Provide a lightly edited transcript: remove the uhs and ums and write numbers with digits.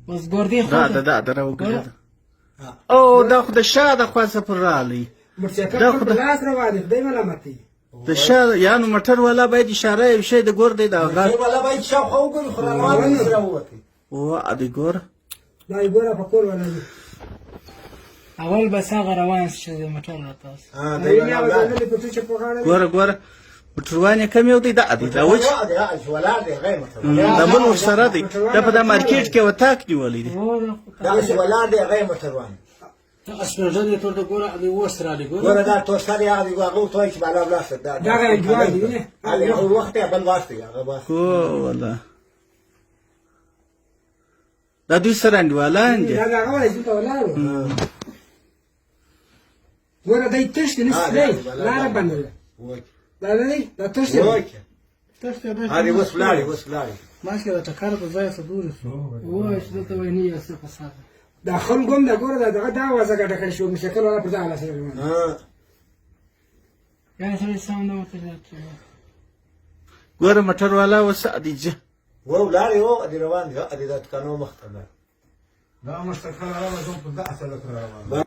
بس ګوردی خو دا وګوره او دا خو د شاده خاصه پر رالی دا خو د لاس روانه دی ملامتي د شاده یانو موټر والا باید اشاره یو شی د ګوردی دا غا والا باید شاوخوا وګوري خو روان سره ووتی او ا دې ګور دا یې ګوره په کور ولا دی اول بس هغه روان شي د موټر راته دا یې نه ودانلې په څه په غاړه ګوره موټروان کم یو دی دا دی دا وچ ولا دی غیر موټر دا بل ورسره دی دا په دا مارکیټ کې وتاک نیولې دی دا ولا دی غیر موټروان اسپرجن ته د ګوره د وسره دی ګوره دا توسره هغه دی هغه توای چې بالا بلاس دا دا جوړ دی هغه وخت بل واسطه هغه بس او والله دا دوی سره اندوالان دي دا هغه ولې چې ولاړو ګوره دای تشت نه سپری لار باندې دا نه دا تشت تاسو هغه وسلاړي ماشي دا ټکر په ځای څه دور شو وای چې دلته وای نه یې څه فساد دا خلګوم دا ګوره دا وازه ګټه کړی شو مشکل ولا پر ځای لاسه یا سره سم نو ته ګوره موټر والا وسعدي و ولاري هو دي روان دي د کانو مختبر دا مشتکل راوځم په 10 سره راوځم